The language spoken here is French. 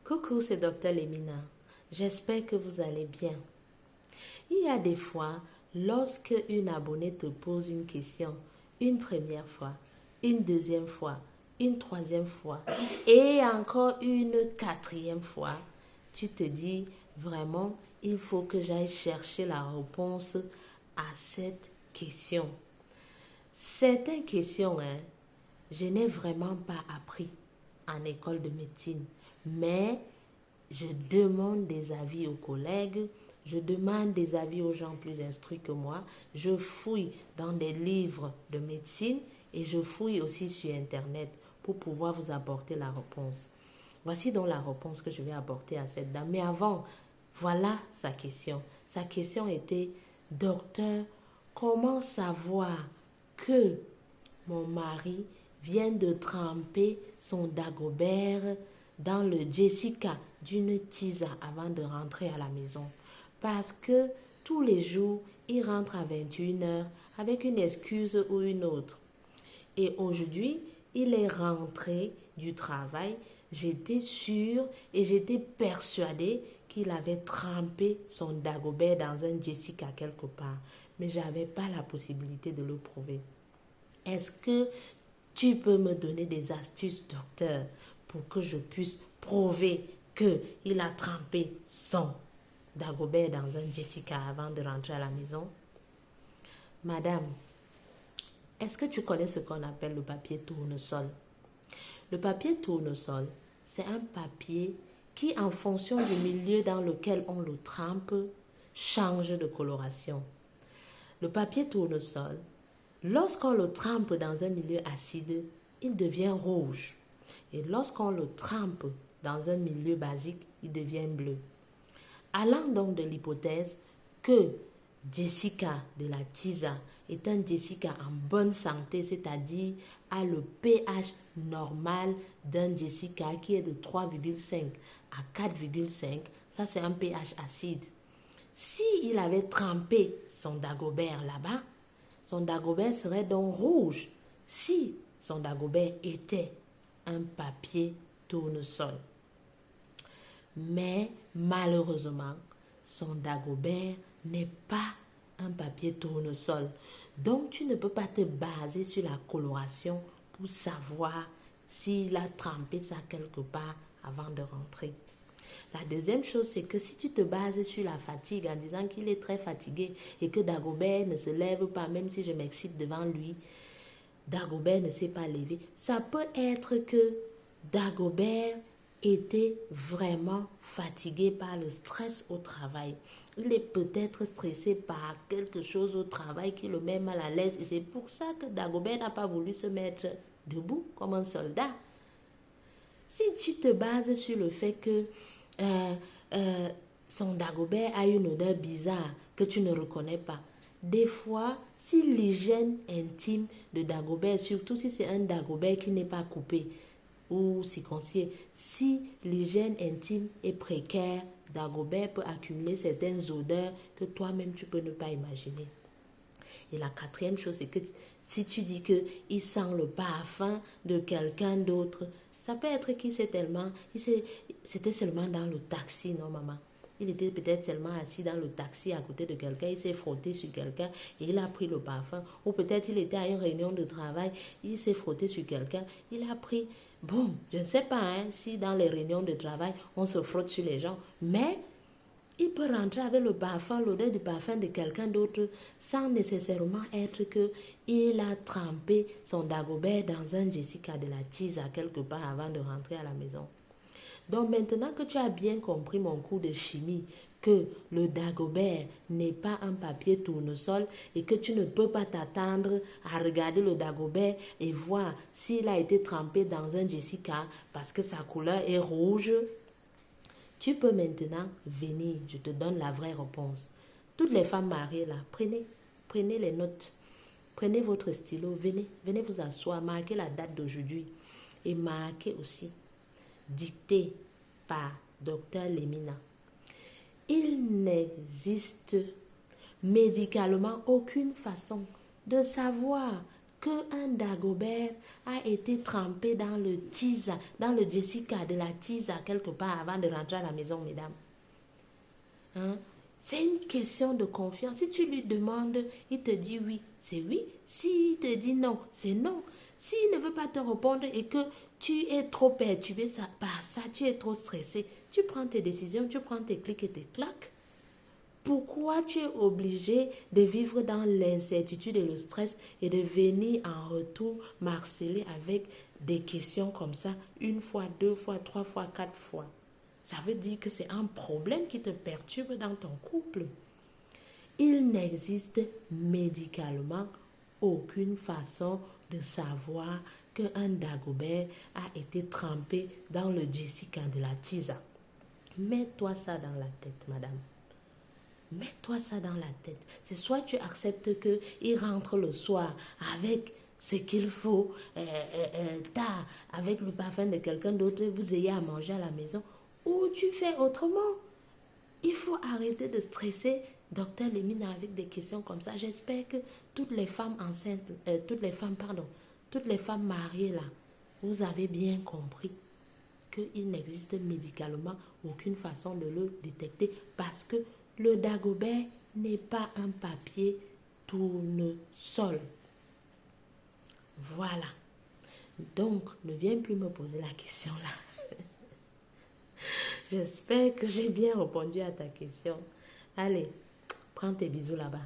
Coucou, c'est Docteur Lemina. J'espère que vous allez bien. Il y a des fois, lorsque une abonnée te pose une question, une première fois, une deuxième fois, une troisième fois et encore une quatrième fois, tu te dis vraiment, il faut que j'aille chercher la réponse à cette question. Certaines questions, je n'ai vraiment pas appris en école de médecine, mais je demande des avis aux collègues, je demande des avis aux gens plus instruits que moi, je fouille dans des livres de médecine et je fouille aussi sur Internet pour pouvoir vous apporter la réponse. Voici donc la réponse que je vais apporter à cette dame. Mais avant, voilà sa question. Sa question était, docteur, comment savoir que mon mari vient de tremper son Dagobert dans le Jessica d'une tisa avant de rentrer à la maison? Parce que tous les jours, il rentre à 21h avec une excuse ou une autre. Et aujourd'hui, il est rentré du travail. J'étais sûre et j'étais persuadée qu'il avait trempé son Dagobert dans un Jessica quelque part. Mais je n'avais pas la possibilité de le prouver. Est-ce que tu peux me donner des astuces, docteur, pour que je puisse prouver qu'il a trempé son Dagobert dans un Jessica avant de rentrer à la maison? Madame, est-ce que tu connais ce qu'on appelle le papier tournesol? Le papier tournesol, c'est un papier qui, en fonction du milieu dans lequel on le trempe, change de coloration. Le papier tournesol, lorsqu'on le trempe dans un milieu acide, il devient rouge. Et lorsqu'on le trempe dans un milieu basique, il devient bleu. Allant donc de l'hypothèse que Jessica de la tisa est un Jessica en bonne santé, c'est-à-dire a le pH normal d'un Jessica qui est de 3,5 à 4,5, ça c'est un pH acide. S'il avait trempé son Dagobert là-bas, son Dagobert serait donc rouge si son Dagobert était un papier tournesol. Mais malheureusement, son Dagobert n'est pas un papier tournesol. Donc, tu ne peux pas te baser sur la coloration pour savoir s'il a trempé ça quelque part avant de rentrer. La deuxième chose, c'est que si tu te bases sur la fatigue en disant qu'il est très fatigué et que Dagobert ne se lève pas, même si je m'excite devant lui, Dagobert ne s'est pas levé, ça peut être que Dagobert était vraiment fatigué par le stress au travail. Il est peut-être stressé par quelque chose au travail qui le met mal à l'aise et c'est pour ça que Dagobert n'a pas voulu se mettre debout comme un soldat. Si tu te bases sur le fait que son Dagobert a une odeur bizarre que tu ne reconnais pas, des fois, si l'hygiène intime de Dagobert, surtout si c'est un Dagobert qui n'est pas coupé ou circoncis, si l'hygiène intime est précaire, Dagobert peut accumuler certaines odeurs que toi-même tu peux ne pas imaginer. Et la quatrième chose, c'est que si tu dis qu'il sent le parfum de quelqu'un d'autre, ça peut être qu'il s'est tellement, c'était seulement dans le taxi, non maman? Il était peut-être seulement assis dans le taxi à côté de quelqu'un, il s'est frotté sur quelqu'un et il a pris le parfum. Ou peut-être il était à une réunion de travail, il s'est frotté sur quelqu'un, il a pris... Bon, je ne sais pas si dans les réunions de travail, on se frotte sur les gens, mais il peut rentrer avec le parfum, l'odeur du parfum de quelqu'un d'autre sans nécessairement être qu'il a trempé son Dagobert dans un Jessica de la tisa quelque part avant de rentrer à la maison. Donc maintenant que tu as bien compris mon cours de chimie, que le Dagobert n'est pas un papier tournesol et que tu ne peux pas t'attendre à regarder le Dagobert et voir s'il a été trempé dans un Jessica parce que sa couleur est rouge, tu peux maintenant venir, je te donne la vraie réponse. Toutes les femmes mariées là, prenez les notes, prenez votre stylo, venez vous asseoir, marquez la date d'aujourd'hui et marquez aussi dicté par Docteur Lemina. Il n'existe médicalement aucune façon de savoir qu'un Dagobert a été trempé dans le tisa, dans le Jessica de la tisa quelque part avant de rentrer à la maison, mesdames. Hein? C'est une question de confiance. Si tu lui demandes, il te dit oui, c'est oui. S'il te dit non, c'est non. S'il ne veut pas te répondre et que tu es trop perturbé par ça, tu es trop stressé, tu prends tes décisions, tu prends tes clics et tes claques. Pourquoi tu es obligé de vivre dans l'incertitude et le stress et de venir en retour marceler avec des questions comme ça, une fois, deux fois, trois fois, quatre fois? Ça veut dire que c'est un problème qui te perturbe dans ton couple. Il n'existe médicalement aucune façon de savoir qu'un Dagobert a été trempé dans le Jessica de la tisa. Mets-toi ça dans la tête, madame. Mets-toi ça dans la tête. C'est soit tu acceptes qu'il rentre le soir avec ce qu'il faut, tard, avec le parfum de quelqu'un d'autre, vous ayez à manger à la maison, ou tu fais autrement. Il faut arrêter de stresser Docteur Lemina avec des questions comme ça. J'espère que toutes les femmes enceintes, toutes les femmes mariées là, vous avez bien compris qu'il n'existe médicalement aucune façon de le détecter parce que le Dagobert n'est pas un papier tournesol. Voilà. Donc, ne viens plus me poser la question là. J'espère que j'ai bien répondu à ta question. Allez, prends tes bisous là-bas.